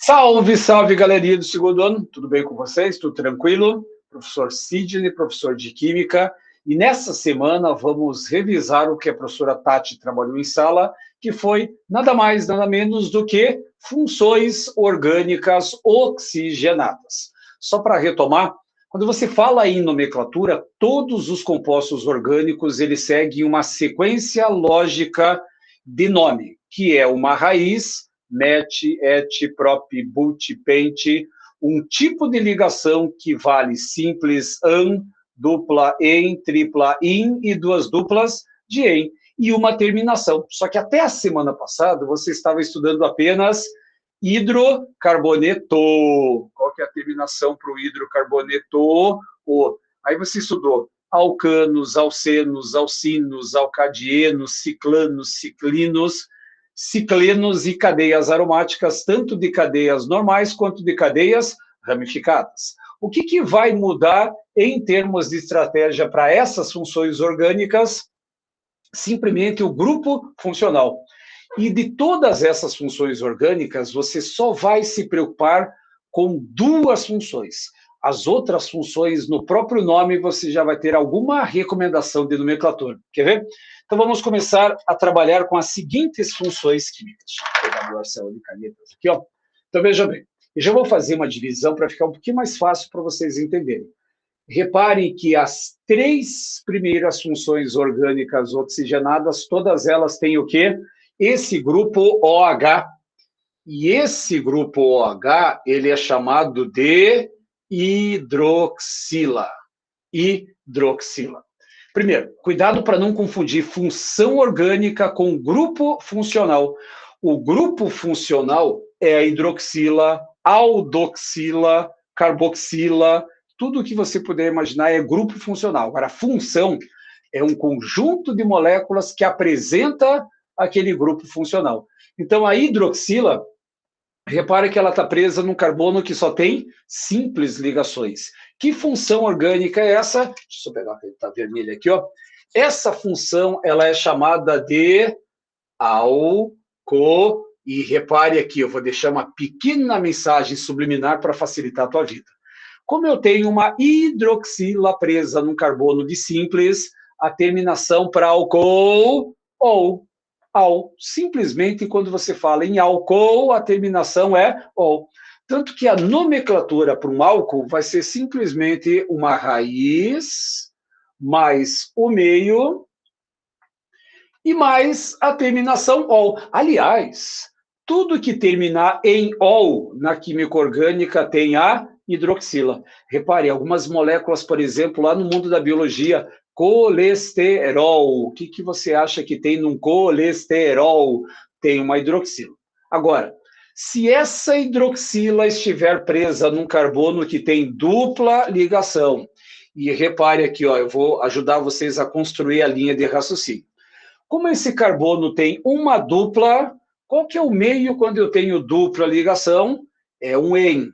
Salve, salve, galerinha do segundo ano, tudo bem com vocês? Tudo tranquilo? Professor Sidney, professor de Química, e nessa semana vamos revisar o que a professora Tati trabalhou em sala, que foi nada mais, nada menos do que funções orgânicas oxigenadas. Só para retomar, quando você fala em nomenclatura, todos os compostos orgânicos, eles seguem uma sequência lógica de nome, que é uma raiz, met, et, prop, but, pent, um tipo de ligação que vale simples, an, dupla, en, tripla, in e duas duplas de en, e uma terminação. Só que até a semana passada você estava estudando apenas hidrocarboneto. Qual que é a terminação para o hidrocarboneto? O. Aí você estudou alcanos, alcenos, alcinos, alcadienos, ciclanos, ciclinos, ciclenos e cadeias aromáticas, tanto de cadeias normais quanto de cadeias ramificadas. O que vai mudar em termos de estratégia para essas funções orgânicas? Simplesmente o grupo funcional. E de todas essas funções orgânicas, você só vai se preocupar com duas funções. As outras funções, no próprio nome, você já vai ter alguma recomendação de nomenclatura. Quer ver? Então, vamos começar a trabalhar com as seguintes funções químicas. Deixa eu pegar meu arsenal de canetas aqui, ó. Então, veja bem. Eu já vou fazer uma divisão para ficar um pouquinho mais fácil para vocês entenderem. Reparem que as três primeiras funções orgânicas oxigenadas, todas elas têm o quê? Esse grupo OH. E esse grupo OH, ele é chamado de hidroxila. Hidroxila. Primeiro, cuidado para não confundir função orgânica com grupo funcional. O grupo funcional é a hidroxila, aldoxila, carboxila, tudo que você puder imaginar é grupo funcional. Agora, a função é um conjunto de moléculas que apresenta aquele grupo funcional. Então, a hidroxila, repare que ela está presa num carbono que só tem simples ligações. Que função orgânica é essa? Deixa eu pegar a caneta vermelha aqui, ó. Essa função, ela é chamada de alco. E repare aqui, eu vou deixar uma pequena mensagem subliminar para facilitar a tua vida. Como eu tenho uma hidroxila presa num carbono de simples, a terminação para álcool ou al. Simplesmente, quando você fala em álcool, a terminação é ol. Tanto que a nomenclatura para um álcool vai ser simplesmente uma raiz, mais o meio, e mais a terminação ol. Aliás, tudo que terminar em ol na química orgânica tem a hidroxila. Repare, algumas moléculas, por exemplo, lá no mundo da biologia, colesterol. O que você acha que tem num colesterol? Tem uma hidroxila. Agora, se essa hidroxila estiver presa num carbono que tem dupla ligação, e repare aqui, ó, eu vou ajudar vocês a construir a linha de raciocínio. Como esse carbono tem uma dupla, qual que é o meio quando eu tenho dupla ligação? É um en.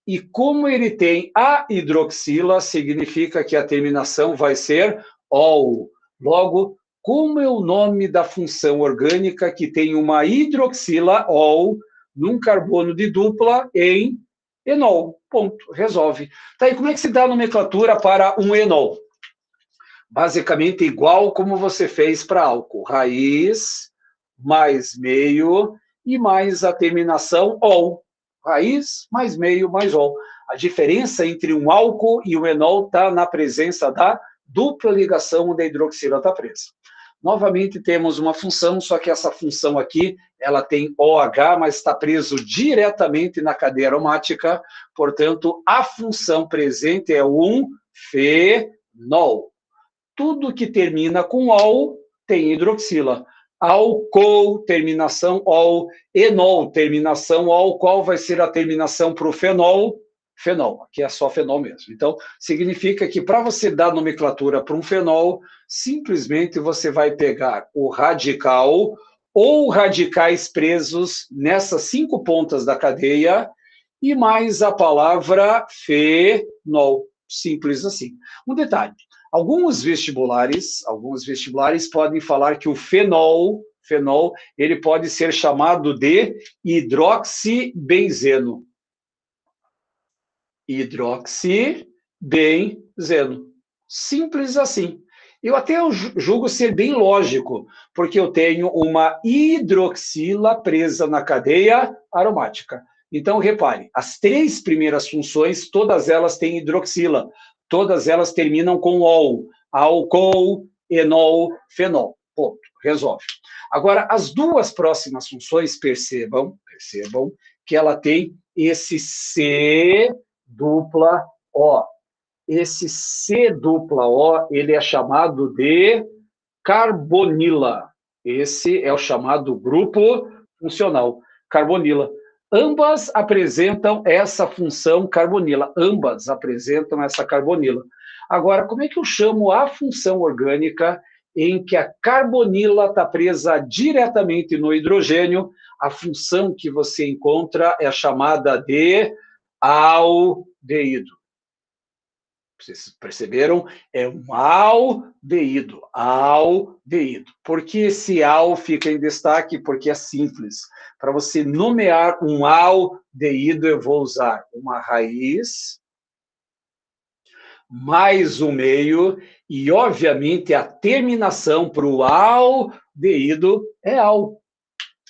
E como ele tem a hidroxila, significa que a terminação vai ser ol. Logo, como é o nome da função orgânica que tem uma hidroxila ol num carbono de dupla em enol? Ponto, resolve. Tá aí, como é que se dá a nomenclatura para um enol? Basicamente igual como você fez para álcool. Raiz, mais meio e mais a terminação ol. Raiz, mais meio, mais ol. A diferença entre um álcool e um enol está na presença da dupla ligação onde a hidroxila está presa. Novamente temos uma função, só que essa função aqui, ela tem OH, mas está preso diretamente na cadeia aromática, portanto, a função presente é um fenol. Tudo que termina com ol tem hidroxila. Álcool, terminação ol. Enol, terminação ol. Qual vai ser a terminação para o fenol? Fenol, aqui é só fenol mesmo. Então, significa que para você dar nomenclatura para um fenol, simplesmente você vai pegar o radical ou radicais presos nessas 5 pontas da cadeia e mais a palavra fenol. Simples assim. Um detalhe. Alguns vestibulares podem falar que o fenol fenol, ele pode ser chamado de hidroxibenzeno. Hidroxibenzeno. Simples assim. Eu até julgo ser bem lógico, porque eu tenho uma hidroxila presa na cadeia aromática. Então, repare, as 3 primeiras funções, todas elas têm hidroxila. Todas elas terminam com ol. Álcool, enol, fenol. Ponto. Resolve. Agora, as 2 próximas funções, percebam que ela tem esse C dupla O. Esse C dupla O, ele é chamado de carbonila. Esse é o chamado grupo funcional, carbonila. Ambas apresentam essa função carbonila. Ambas apresentam essa carbonila. Agora, como é que eu chamo a função orgânica em que a carbonila está presa diretamente no hidrogênio? A função que você encontra é chamada de aldeído. Vocês perceberam? É um aldeído. Aldeído. Por que esse al fica em destaque? Porque é simples. Para você nomear um aldeído, eu vou usar uma raiz mais o meio e, obviamente, a terminação para o aldeído é al.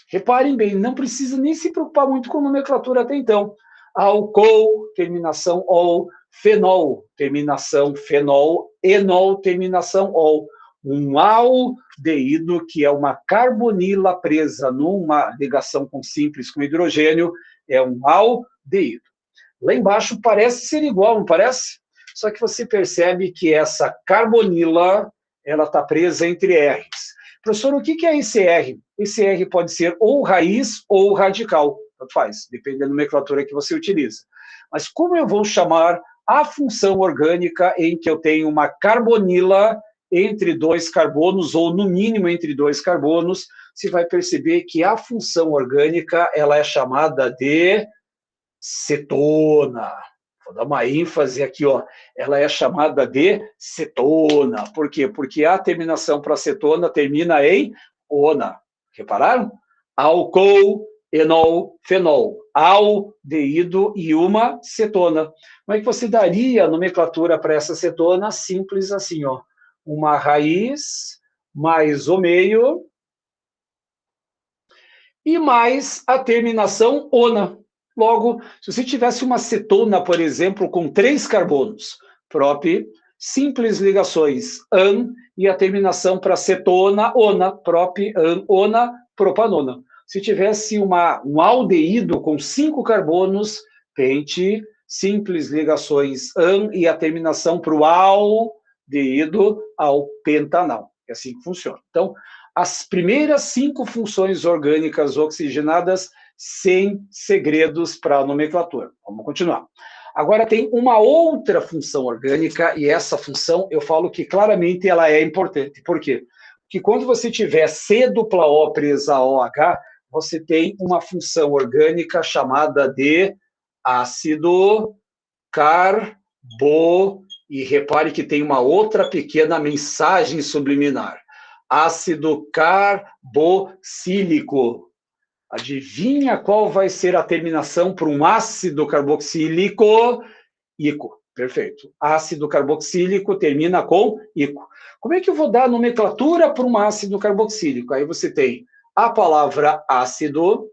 Reparem bem, não precisa nem se preocupar muito com nomenclatura até então. Álcool, terminação ol. Fenol, terminação fenol, enol, terminação ol. Um aldeído, que é uma carbonila presa numa ligação com simples com hidrogênio, é um aldeído. Lá embaixo parece ser igual, não parece? Só que você percebe que essa carbonila, ela está presa entre R's. Professor, o que é esse R? Esse R pode ser ou raiz ou radical, tanto faz, depende da nomenclatura que você utiliza. Mas como eu vou chamar a função orgânica em que eu tenho uma carbonila entre 2 carbonos, ou no mínimo entre 2 carbonos, você vai perceber que a função orgânica ela é chamada de cetona. Vou dar uma ênfase aqui, ó. Ela é chamada de cetona. Por quê? Porque a terminação para cetona termina em ona. Repararam? Álcool, enol, fenol, aldeído e uma cetona. Como é que você daria a nomenclatura para essa cetona? Simples assim, ó. Uma raiz mais o meio e mais a terminação ona. Logo, se você tivesse uma cetona, por exemplo, com 3 carbonos, prop, simples ligações an e a terminação para cetona, ona, prop, an, ona, propanona. Se tivesse um aldeído com 5 carbonos, pente, simples ligações an e a terminação para o aldeído ao pentanal. É assim que funciona. Então, as primeiras 5 funções orgânicas oxigenadas sem segredos para a nomenclatura. Vamos continuar. Agora tem uma outra função orgânica, e essa função eu falo que claramente ela é importante. Por quê? Porque quando você tiver C dupla O presa a OH, você tem uma função orgânica chamada de ácido carbo, e repare que tem uma outra pequena mensagem subliminar. Ácido carboxílico. Adivinha qual vai ser a terminação para um ácido carboxílico? Ico. Perfeito. Ácido carboxílico termina com ico. Como é que eu vou dar a nomenclatura para um ácido carboxílico? Aí você tem a palavra ácido,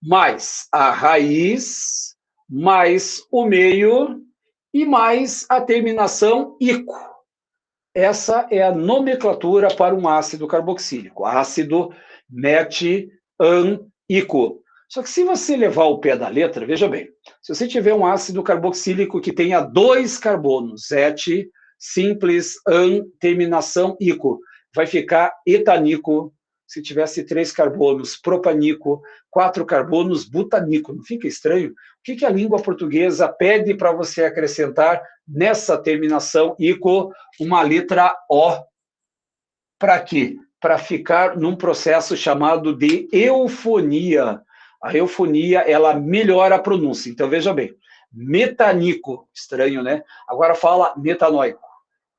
mais a raiz, mais o meio e mais a terminação ico. Essa é a nomenclatura para um ácido carboxílico. Ácido metiânico. Só que se você levar o pé da letra, veja bem, se você tiver um ácido carboxílico que tenha 2 carbonos, et, simples, an, terminação ico, vai ficar etanico. Se tivesse 3 carbonos, propanico, 4 carbonos, butanico. Não fica estranho? O que a língua portuguesa pede para você acrescentar nessa terminação ico uma letra O? Para quê? Para ficar num processo chamado de eufonia. A eufonia, ela melhora a pronúncia. Então, veja bem, metanico, estranho, né? Agora fala metanoico.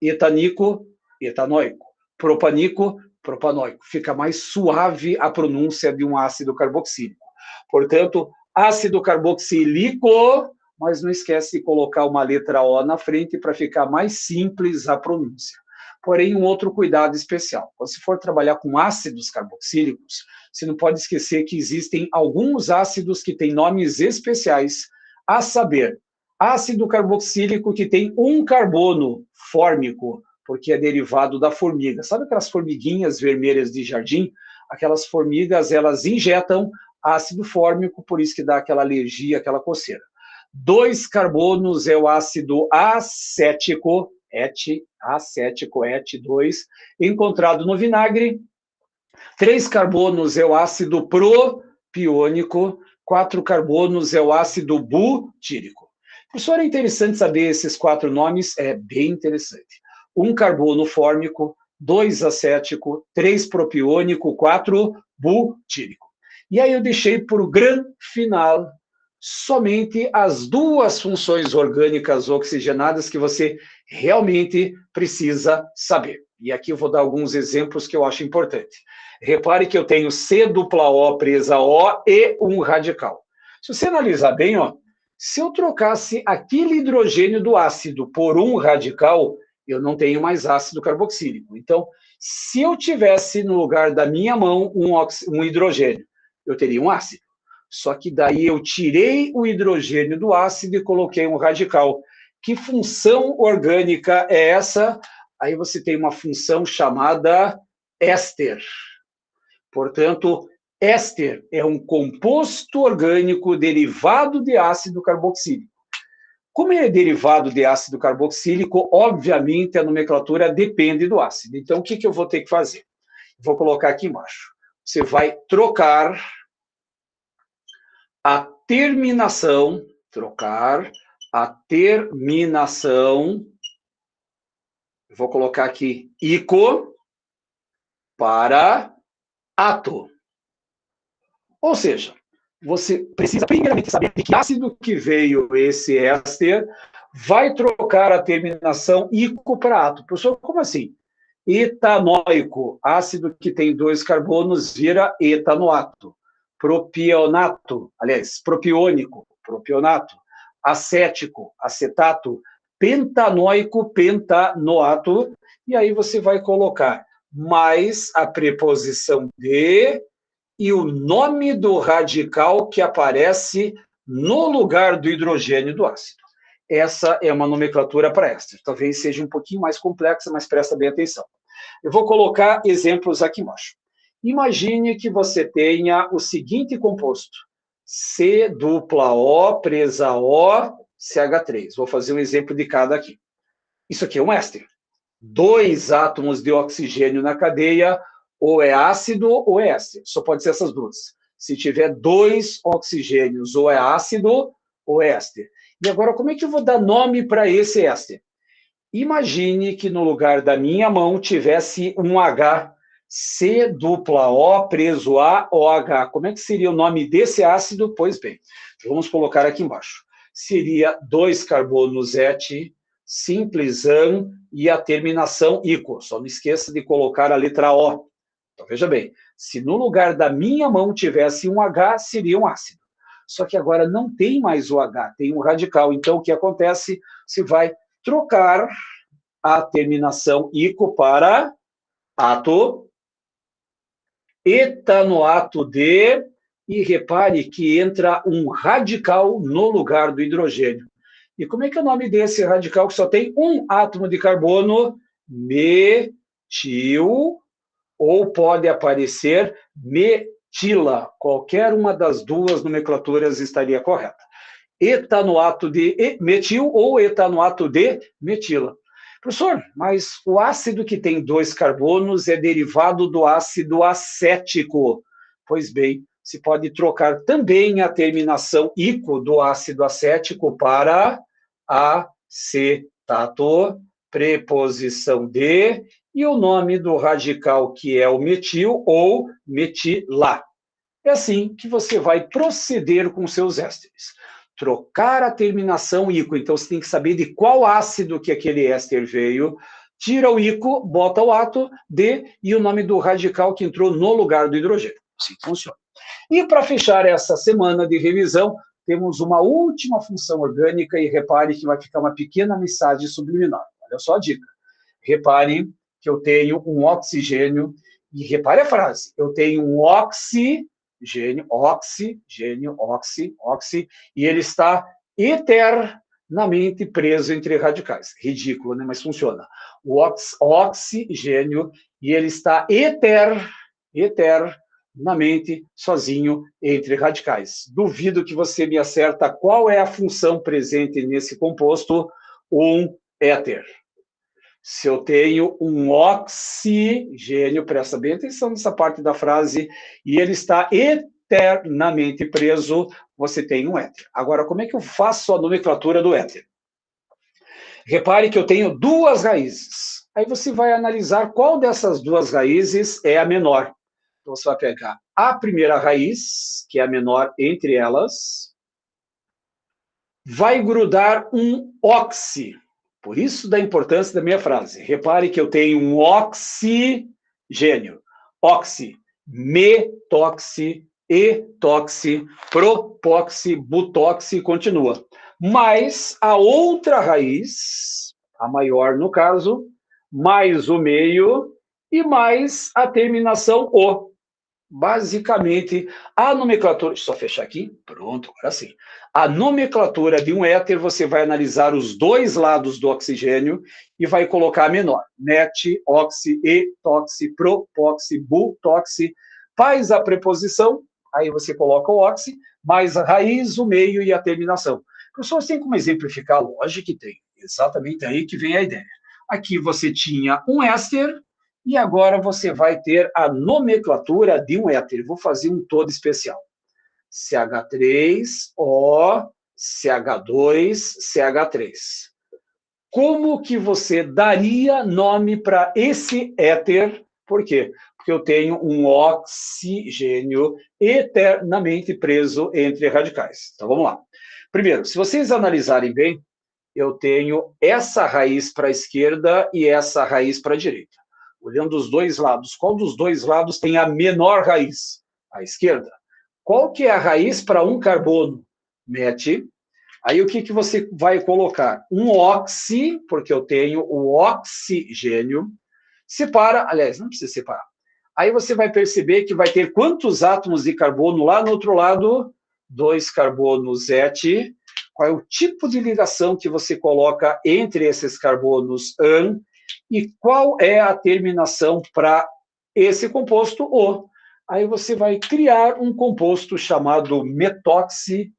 Etanico, etanóico. Propanico, Propanoico. Fica mais suave a pronúncia de um ácido carboxílico. Portanto, ácido carboxílico, mas não esquece de colocar uma letra O na frente para ficar mais simples a pronúncia. Porém, um outro cuidado especial. Quando se for trabalhar com ácidos carboxílicos, você não pode esquecer que existem alguns ácidos que têm nomes especiais, a saber, ácido carboxílico que tem um carbono fórmico, porque é derivado da formiga. Sabe aquelas formiguinhas vermelhas de jardim? Aquelas formigas, elas injetam ácido fórmico, por isso que dá aquela alergia, aquela coceira. 2 carbonos é o ácido acético, acético, Et2, encontrado no vinagre. 3 carbonos é o ácido propiônico, 4 carbonos é o ácido butírico. Professor, é interessante saber esses 4 nomes? É bem interessante. 1 carbono fórmico, 2 acético, 3 propiônico, 4 butírico. E aí eu deixei por grande final somente as 2 funções orgânicas oxigenadas que você realmente precisa saber. E aqui eu vou dar alguns exemplos que eu acho importante. Repare que eu tenho C dupla O presa O e um radical. Se você analisar bem, ó, se eu trocasse aquele hidrogênio do ácido por um radical, eu não tenho mais ácido carboxílico. Então, se eu tivesse no lugar da minha mão um hidrogênio, eu teria um ácido. Só que daí eu tirei o hidrogênio do ácido e coloquei um radical. Que função orgânica é essa? Aí você tem uma função chamada éster. Portanto, éster é um composto orgânico derivado de ácido carboxílico. Como ele é derivado de ácido carboxílico, obviamente a nomenclatura depende do ácido. Então, o que eu vou ter que fazer? Vou colocar aqui embaixo. Você vai trocar a terminação, vou colocar aqui ico para ato. Ou seja, você precisa primeiramente saber de que ácido que veio esse éster, vai trocar a terminação ico para ato. Professor, como assim? Etanóico, ácido que tem 2 carbonos, vira etanoato. Propionato, aliás, propionato. Acético, acetato. Pentanóico, pentanoato. E aí você vai colocar mais a preposição de e o nome do radical que aparece no lugar do hidrogênio do ácido. Essa é uma nomenclatura para éster. Talvez seja um pouquinho mais complexa, mas presta bem atenção. Eu vou colocar exemplos aqui embaixo. Imagine que você tenha o seguinte composto: C dupla O presa O CH3. Vou fazer um exemplo de cada aqui. Isso aqui é um éster. 2 átomos de oxigênio na cadeia, ou é ácido ou é éster. Só pode ser essas duas. Se tiver 2 oxigênios, ou é ácido ou é éster. E agora, como é que eu vou dar nome para esse éster? Imagine que no lugar da minha mão tivesse um H, C dupla O preso A, OH. Como é que seria o nome desse ácido? Pois bem, vamos colocar aqui embaixo. Seria 2 carbonos Et, simples an e a terminação ico. Só não esqueça de colocar a letra O. Então, veja bem, se no lugar da minha mão tivesse um H, seria um ácido. Só que agora não tem mais o H, tem um radical. Então, o que acontece? Você vai trocar a terminação ico para ato, etanoato de, e repare que entra um radical no lugar do hidrogênio. E como é que é o nome desse radical que só tem um átomo de carbono? Metil, ou pode aparecer metila. Qualquer uma das 2 nomenclaturas estaria correta. Etanoato de metil ou etanoato de metila. Professor, mas o ácido que tem 2 carbonos é derivado do ácido acético. Pois bem, se pode trocar também a terminação ico do ácido acético para acetato, preposição de, e o nome do radical que é o metil ou metila. É assim que você vai proceder com seus ésteres. Trocar a terminação ico, então você tem que saber de qual ácido que aquele éster veio, tira o ico, bota o átomo, D, e o nome do radical que entrou no lugar do hidrogênio. Assim funciona. E para fechar essa semana de revisão, temos uma última função orgânica, e repare que vai ficar uma pequena mensagem subliminar. Olha só a dica. Repare que eu tenho um oxigênio, e repare a frase, eu tenho um oxigênio, e ele está eternamente preso entre radicais. Ridículo, né? Mas funciona. O oxigênio, e ele está eternamente sozinho entre radicais. Duvido que você me acerta qual é a função presente nesse composto, um éter. Se eu tenho um oxigênio, presta bem atenção nessa parte da frase, e ele está eternamente preso, você tem um éter. Agora, como é que eu faço a nomenclatura do éter? Repare que eu tenho duas raízes. Aí você vai analisar qual dessas duas raízes é a menor. Então, você vai pegar a primeira raiz, que é a menor entre elas, vai grudar um oxi. Por isso da importância da minha frase. Repare que eu tenho um oxigênio. Oxi, metoxi, etoxi, propoxi, butoxi, continua. Mais a outra raiz, a maior no caso, mais o meio e mais a terminação O. Basicamente, a nomenclatura... Deixa eu só fechar aqui. Pronto, agora sim. A nomenclatura de um éter, você vai analisar os dois lados do oxigênio e vai colocar a menor. Met, oxi, etoxi, propoxi, butoxi. Faz a preposição, aí você coloca o oxi, mais a raiz, o meio e a terminação. Professor, tem como exemplificar? Lógico que tem. Exatamente aí que vem a ideia. Aqui você tinha um éster, e agora você vai ter a nomenclatura de um éter. Vou fazer um todo especial. CH3O, CH2, CH3. Como que você daria nome para esse éter? Por quê? Porque eu tenho um oxigênio eternamente preso entre radicais. Então, vamos lá. Primeiro, se vocês analisarem bem, eu tenho essa raiz para a esquerda e essa raiz para a direita. Olhando os dois lados, qual dos dois lados tem a menor raiz? A esquerda. Qual que é a raiz para um carbono? Met. Aí o que, que você vai colocar? Um oxi, porque eu tenho o oxigênio. Separa, aliás, não precisa separar. Aí você vai perceber que vai ter quantos átomos de carbono lá no outro lado? 2 carbonos et. Qual é o tipo de ligação que você coloca entre esses carbonos an? E qual é a terminação para esse composto O? Aí você vai criar um composto chamado metoxietano.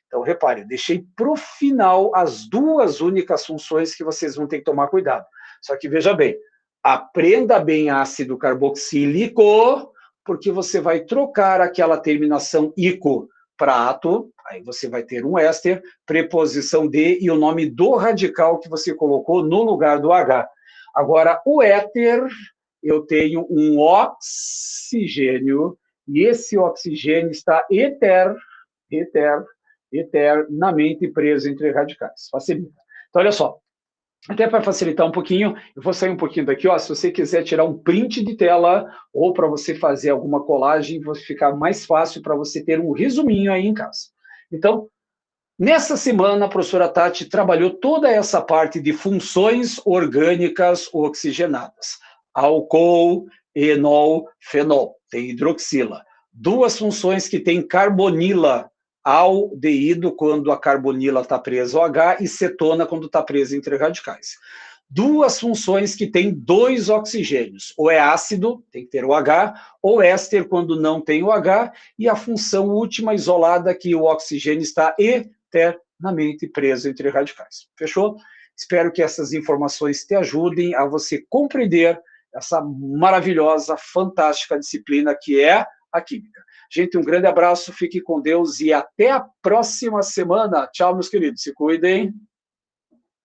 Então, repare, deixei para o final as duas únicas funções que vocês vão ter que tomar cuidado. Só que veja bem, aprenda bem ácido carboxílico, porque você vai trocar aquela terminação ico para ato, aí você vai ter um éster, preposição de e o nome do radical que você colocou no lugar do H. Agora, o éter, eu tenho um oxigênio, e esse oxigênio está eternamente preso entre radicais. Facilita. Então, olha só. Até para facilitar um pouquinho, eu vou sair um pouquinho daqui, ó, se você quiser tirar um print de tela ou para você fazer alguma colagem, vai ficar mais fácil para você ter um resuminho aí em casa. Então, nessa semana, a professora Tati trabalhou toda essa parte de funções orgânicas oxigenadas. Álcool, enol, fenol, tem hidroxila. Duas funções que tem carbonila, aldeído quando a carbonila está presa ao H e cetona quando está presa entre radicais. Duas funções que têm dois oxigênios, ou é ácido, tem que ter o H, ou éster quando não tem o H, e a função última isolada que o oxigênio está eternamente preso entre radicais. Fechou? Espero que essas informações te ajudem a você compreender essa maravilhosa, fantástica disciplina que é a química. Gente, um grande abraço, fique com Deus e até a próxima semana. Tchau, meus queridos, se cuidem.